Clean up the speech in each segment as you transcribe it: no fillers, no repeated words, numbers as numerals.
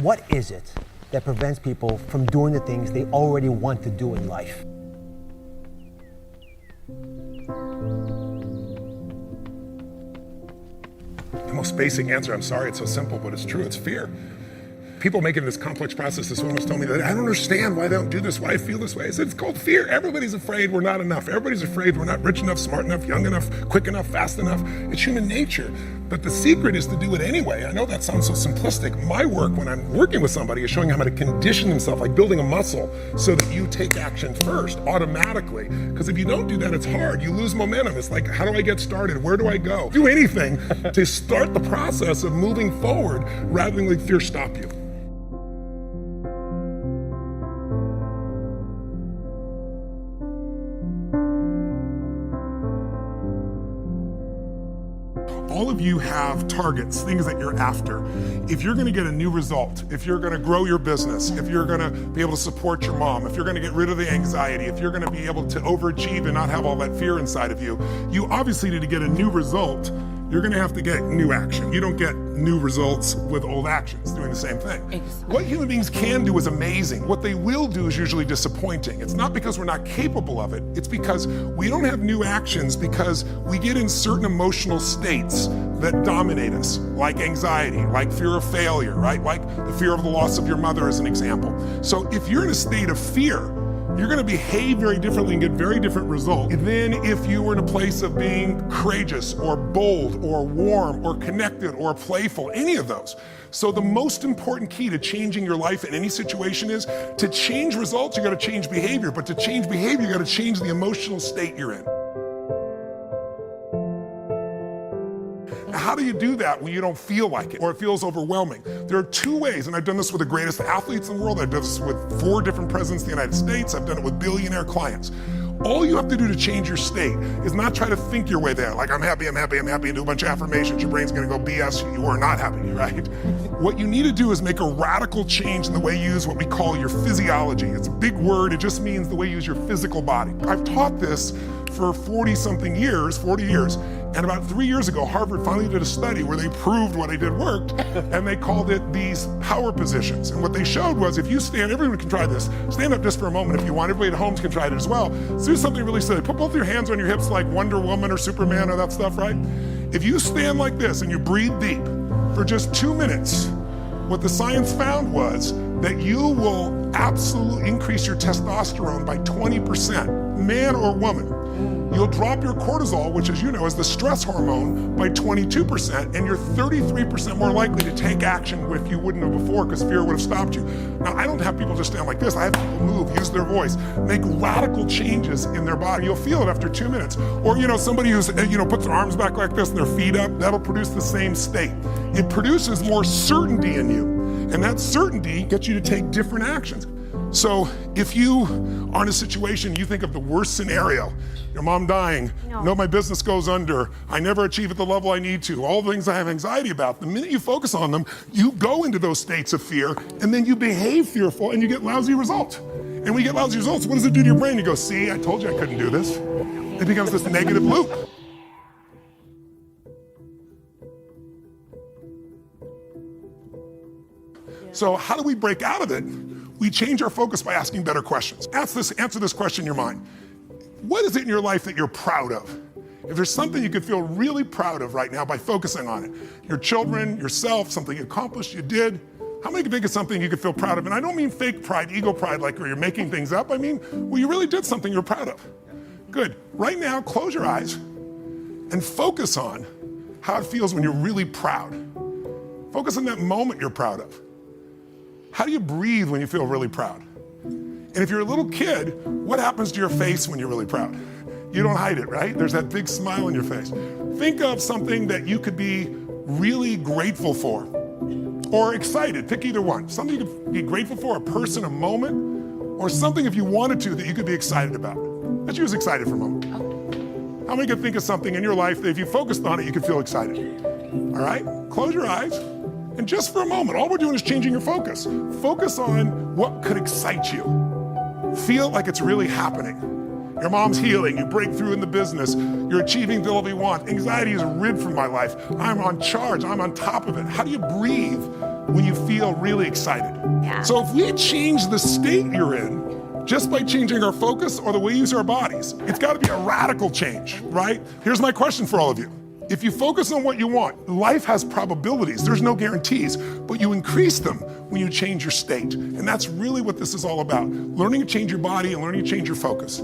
What is it that prevents people from doing the things they already want to do in life? The most basic answer, I'm sorry it's so simple, but it's true, it's fear. People making this complex process, this woman was telling me that I don't understand why they don't do this, why I feel this way. I said, it's called fear. Everybody's afraid we're not enough. Everybody's afraid we're not rich enough, smart enough, young enough, quick enough, fast enough. It's human nature. But the secret is to do it anyway. I know that sounds so simplistic. My work when I'm working with somebody is showing them how to condition themselves, like building a muscle, so that you take action first, automatically. Because if you don't do that, it's hard. You lose momentum. It's like, how do I get started? Where do I go? Do anything to start the process of moving forward rather than let fear stop you. All of you have targets, things that you're after. If you're gonna get a new result, if you're gonna grow your business, if you're gonna be able to support your mom, if you're gonna get rid of the anxiety, if you're gonna be able to overachieve and not have all that fear inside of you, you obviously need to get a new result. You're gonna have to get new action. You don't get new results with old actions, doing the same thing. Exactly. What human beings can do is amazing. What they will do is usually disappointing. It's not because we're not capable of it, it's because we don't have new actions because we get in certain emotional states that dominate us, like anxiety, like fear of failure, right? Like the fear of the loss of your mother as an example. So if you're in a state of fear, you're gonna behave very differently and get very different results than if you were in a place of being courageous or bold or warm or connected or playful, any of those. So the most important key to changing your life in any situation is to change results, you gotta change behavior, but to change behavior, you gotta change the emotional state you're in. How do you do that when you don't feel like it or it feels overwhelming? There are two ways, and I've done this with the greatest athletes in the world. I've done this with 4 different presidents of the United States. I've done it with billionaire clients. All you have to do to change your state is not try to think your way there, like I'm happy, and do a bunch of affirmations. Your brain's gonna go BS, you are not happy, right? What you need to do is make a radical change in the way you use what we call your physiology. It's a big word, it just means the way you use your physical body. I've taught this for 40 years, and about 3 years ago, Harvard finally did a study where they proved what I did worked, and they called it these power positions. And what they showed was if you stand, everyone can try this, stand up just for a moment if you want, everybody at home can try it as well. So do something really silly, put both your hands on your hips like Wonder Woman or Superman or that stuff, right? If you stand like this and you breathe deep for just 2 minutes, what the science found was that you will absolutely increase your testosterone by 20%, man or woman. You'll drop your cortisol, which as you know is the stress hormone, by 22%, and you're 33% more likely to take action if you wouldn't have before because fear would have stopped you. Now, I don't have people just stand like this. I have people move, use their voice, make radical changes in their body. You'll feel it after 2 minutes. Or, somebody who's, puts their arms back like this and their feet up, that'll produce the same state. It produces more certainty in you, and that certainty gets you to take different actions. So if you are in a situation, you think of the worst scenario, your mom dying, no, my business goes under, I never achieve at the level I need to, all the things I have anxiety about, the minute you focus on them, you go into those states of fear, and then you behave fearful, and you get lousy results. And when you get lousy results, what does it do to your brain? You go, see, I told you I couldn't do this. It becomes this negative loop. So how do we break out of it? We change our focus by asking better questions. Answer this question in your mind. What is it in your life that you're proud of? If there's something you could feel really proud of right now by focusing on it, your children, yourself, something you accomplished, you did, how many can think of something you could feel proud of? And I don't mean fake pride, ego pride, like where you're making things up. I mean, well, you really did something you're proud of. Good. Right now, close your eyes and focus on how it feels when you're really proud. Focus on that moment you're proud of. How do you breathe when you feel really proud? And if you're a little kid, what happens to your face when you're really proud? You don't hide it, right? There's that big smile on your face. Think of something that you could be really grateful for or excited, pick either one. Something you could be grateful for, a person, a moment, or something if you wanted to that you could be excited about. Let's use excited for a moment. How many could think of something in your life that if you focused on it, you could feel excited? All right, close your eyes. And just for a moment, all we're doing is changing your focus. Focus on what could excite you. Feel like it's really happening. Your mom's healing, you break through in the business, you're achieving the level you want. Anxiety is rid from my life. I'm on charge, I'm on top of it. How do you breathe when you feel really excited. Yeah. So if we change the state you're in, just by changing our focus or the way we use our bodies, it's got to be a radical change, right? Here's my question for all of you. If you focus on what you want, life has probabilities, there's no guarantees, but you increase them when you change your state. And that's really what this is all about. Learning to change your body and learning to change your focus.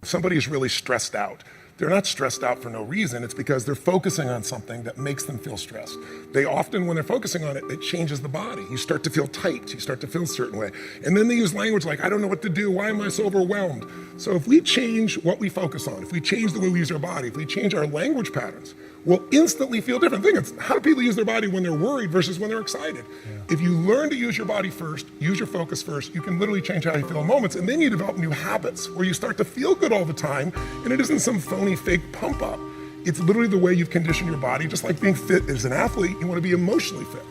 Somebody is really stressed out. They're not stressed out for no reason. It's because they're focusing on something that makes them feel stressed. They often, when they're focusing on it, it changes the body. You start to feel tight. You start to feel a certain way. And then they use language like, I don't know what to do. Why am I so overwhelmed? So if we change what we focus on, if we change the way we use our body, if we change our language patterns, we'll instantly feel different. Think of how do people use their body when they're worried versus when they're excited? Yeah. If you learn to use your body first, use your focus first, you can literally change how you feel in moments, and then you develop new habits where you start to feel good all the time, and it isn't some phony, fake pump up. It's literally the way you've conditioned your body. Just like being fit as an athlete, you want to be emotionally fit.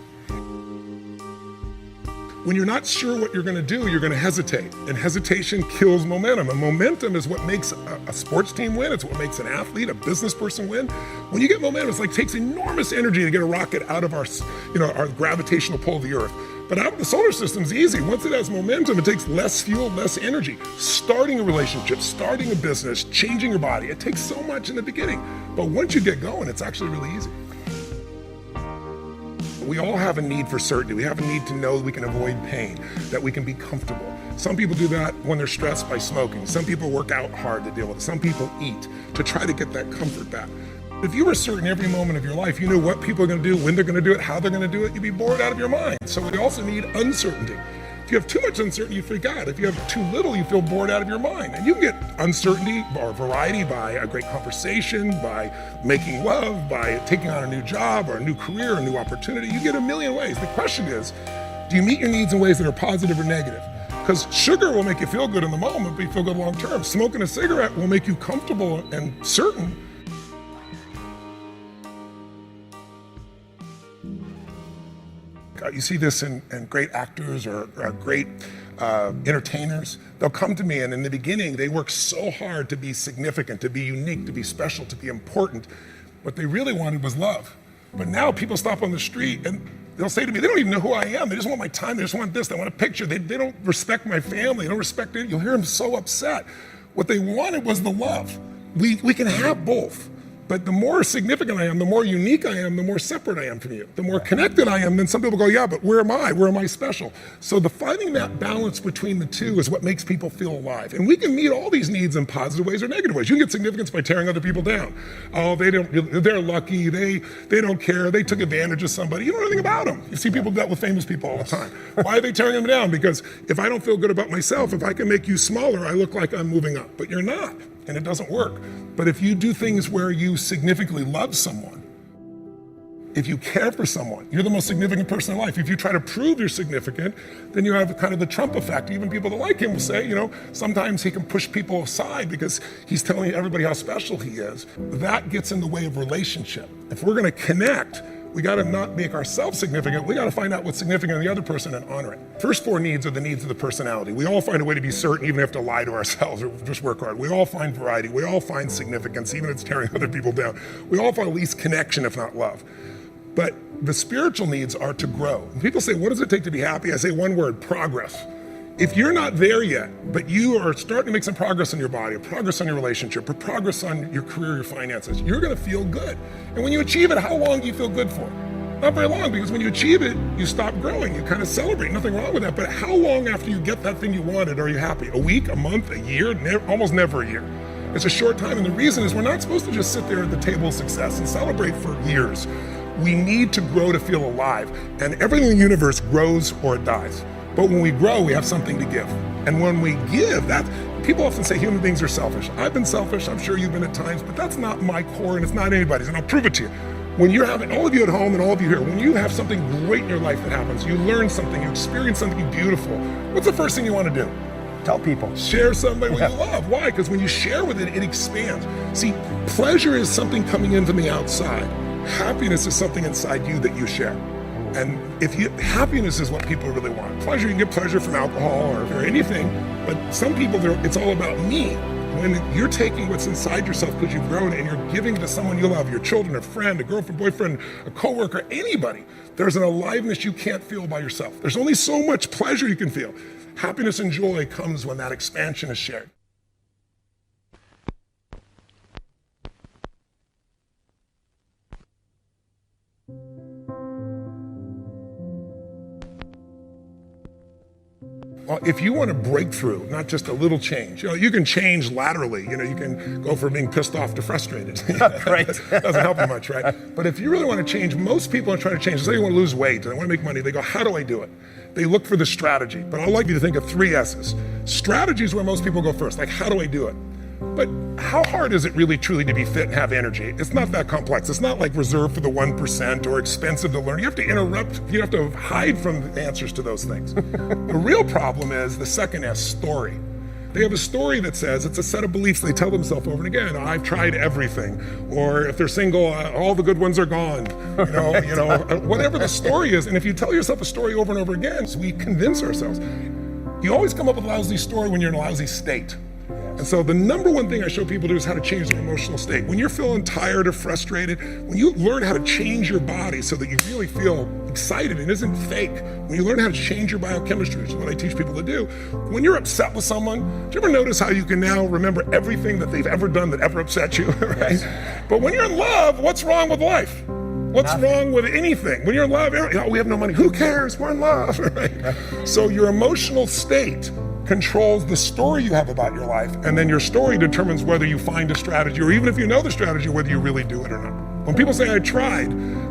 When you're not sure what you're going to do, you're going to hesitate. And hesitation kills momentum. And momentum is what makes a sports team win. It's what makes an athlete, a business person win. When you get momentum, it's like it takes enormous energy to get a rocket out of our gravitational pull of the earth. But out of the solar system's easy. Once it has momentum, it takes less fuel, less energy. Starting a relationship, starting a business, changing your body, it takes so much in the beginning. But once you get going, it's actually really easy. We all have a need for certainty. We have a need to know that we can avoid pain, that we can be comfortable. Some people do that when they're stressed by smoking. Some people work out hard to deal with it. Some people eat to try to get that comfort back. If you were certain every moment of your life, you knew what people are going to do, when they're going to do it, how they're going to do it, you'd be bored out of your mind. So we also need uncertainty. If you have too much uncertainty, you freak out. If you have too little, you feel bored out of your mind. And you can get uncertainty or variety by a great conversation, by making love, by taking on a new job or a new career, a new opportunity. You get a million ways. The question is, do you meet your needs in ways that are positive or negative? Because sugar will make you feel good in the moment, but you feel good long term. Smoking a cigarette will make you comfortable and certain. You see this in great actors or great entertainers. They'll come to me, and in the beginning, they work so hard to be significant, to be unique, to be special, to be important. What they really wanted was love. But now people stop on the street, and they'll say to me, they don't even know who I am. They just want my time. They just want this. They want a picture. They don't respect my family. They don't respect it. You'll hear them so upset. What they wanted was the love. We can have both. But the more significant I am, the more unique I am, the more separate I am from you. The more connected I am, then some people go, yeah, but where am I? Where am I special? So finding that balance between the two is what makes people feel alive. And we can meet all these needs in positive ways or negative ways. You can get significance by tearing other people down. Oh, they're lucky, they don't care, they took advantage of somebody. You don't know anything about them. You see people do that with famous people all the time. Why are they tearing them down? Because if I don't feel good about myself, if I can make you smaller, I look like I'm moving up. But you're not, and it doesn't work. But if you do things where you significantly love someone, if you care for someone, you're the most significant person in life. If you try to prove you're significant, then you have kind of the Trump effect. Even people that like him will say, sometimes he can push people aside because he's telling everybody how special he is. That gets in the way of relationship. If we're going to connect, we got to not make ourselves significant. We got to find out what's significant in the other person and honor it. First four needs are the needs of the personality. We all find a way to be certain, even if we have to lie to ourselves or just work hard. We all find variety. We all find significance, even if it's tearing other people down. We all find at least connection, if not love. But the spiritual needs are to grow. When people say, what does it take to be happy? I say one word, progress. If you're not there yet, but you are starting to make some progress in your body, or progress on your relationship, or progress on your career, your finances, you're going to feel good. And when you achieve it, how long do you feel good for? Not very long, because when you achieve it, you stop growing. You kind of celebrate. Nothing wrong with that. But how long after you get that thing you wanted are you happy? A week, a month, a year? Almost never a year. It's a short time. And the reason is we're not supposed to just sit there at the table of success and celebrate for years. We need to grow to feel alive. And everything in the universe grows or it dies. But when we grow, we have something to give. And when we give, people often say human beings are selfish. I've been selfish, I'm sure you've been at times, but that's not my core and it's not anybody's, and I'll prove it to you. When you're having, all of you at home and all of you here, when you have something great in your life that happens, you learn something, you experience something beautiful, what's the first thing you want to do? Tell people. Share somebody what you love. Why? Because when you share with it, it expands. See, pleasure is something coming in from the outside. Happiness is something inside you that you share. And happiness is what people really want. Pleasure, you can get pleasure from alcohol or anything, but some people, it's all about me. When you're taking what's inside yourself because you've grown and you're giving to someone you love, your children, a friend, a girlfriend, boyfriend, a coworker, anybody, there's an aliveness you can't feel by yourself. There's only so much pleasure you can feel. Happiness and joy comes when that expansion is shared. Well, if you want a breakthrough, not just a little change, you can change laterally. You can go from being pissed off to frustrated. Right. Doesn't help you much, right? But if you really want to change, most people are trying to change. Say you want to lose weight and they want to make money. They go, how do I do it? They look for the strategy. But I'd like you to think of 3 S's. Strategy is where most people go first. Like, how do I do it? But how hard is it really truly to be fit and have energy? It's not that complex. It's not like reserved for the 1% or expensive to learn. You have to interrupt, you have to hide from the answers to those things. The real problem is the second S, story. They have a story that says it's a set of beliefs they tell themselves over and again. I've tried everything. Or if they're single, all the good ones are gone. Whatever the story is. And if you tell yourself a story over and over again, so we convince ourselves. You always come up with a lousy story when you're in a lousy state. And so the number one thing I show people to do is how to change their emotional state. When you're feeling tired or frustrated, when you learn how to change your body so that you really feel excited and isn't fake, when you learn how to change your biochemistry, which is what I teach people to do, when you're upset with someone, do you ever notice how you can now remember everything that they've ever done that ever upset you, right? Yes. But when you're in love, what's wrong with life? What's wrong with anything? When you're in love, we have no money. Who cares? We're in love, right? So your emotional state controls the story you have about your life, and then your story determines whether you find a strategy, or even if you know the strategy, whether you really do it or not. When people say I tried,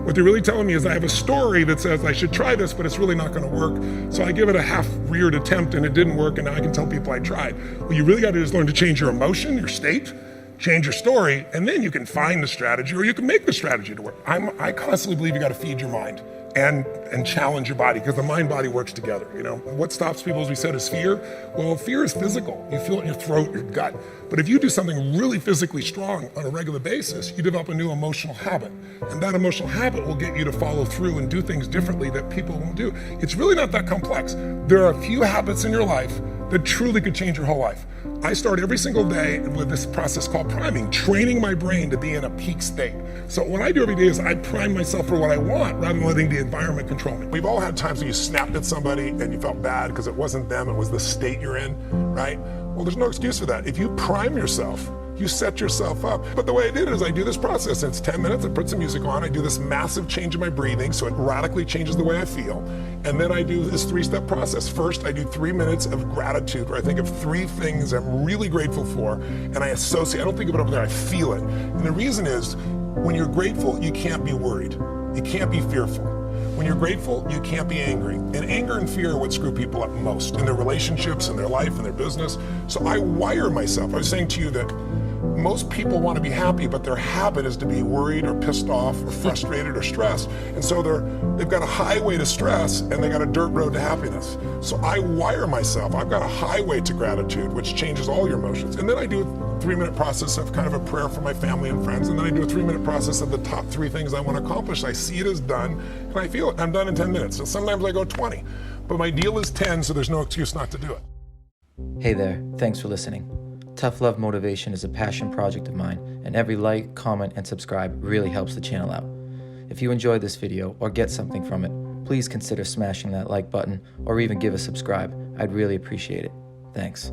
what they're really telling me is I have a story that says I should try this, but it's really not gonna work. So I give it a half-reared attempt and it didn't work, and now I can tell people I tried. What you really gotta do is learn to change your emotion, your state, change your story, and then you can find the strategy, or you can make the strategy to work. I constantly believe you gotta feed your mind and challenge your body, because the mind-body works together. What stops people, as we said, is fear. Well, fear is physical. You feel it in your throat, your gut. But if you do something really physically strong on a regular basis, you develop a new emotional habit. And that emotional habit will get you to follow through and do things differently that people won't do. It's really not that complex. There are a few habits in your life that truly could change your whole life. I start every single day with this process called priming, training my brain to be in a peak state. So what I do every day is I prime myself for what I want rather than letting the environment control me. We've all had times when you snapped at somebody and you felt bad because it wasn't them, it was the state you're in, right? Well, there's no excuse for that. If you prime yourself, you set yourself up. But the way I did it is I do this process, and it's 10 minutes, I put some music on, I do this massive change in my breathing, so it radically changes the way I feel. And then I do this 3-step process. First, I do 3 minutes of gratitude, where I think of 3 things I'm really grateful for, and I associate, I don't think of it over there, I feel it. And the reason is, when you're grateful, you can't be worried. You can't be fearful. When you're grateful, you can't be angry. And anger and fear are what screw people up most in their relationships, in their life, in their business. So I wire myself. I was saying to you that most people want to be happy, but their habit is to be worried or pissed off or frustrated or stressed. And so they've got a highway to stress and they got a dirt road to happiness. So I wire myself. I've got a highway to gratitude, which changes all your emotions. And then I do a 3-minute process of kind of a prayer for my family and friends. And then I do a 3-minute process of the top 3 things I want to accomplish. I see it as done and I feel it. I'm done in 10 minutes. So sometimes I go 20, but my deal is 10, so there's no excuse not to do it. Hey there, thanks for listening. Tough Love Motivation is a passion project of mine, and every like, comment, and subscribe really helps the channel out. If you enjoyed this video or get something from it, please consider smashing that like button or even give a subscribe. I'd really appreciate it. Thanks.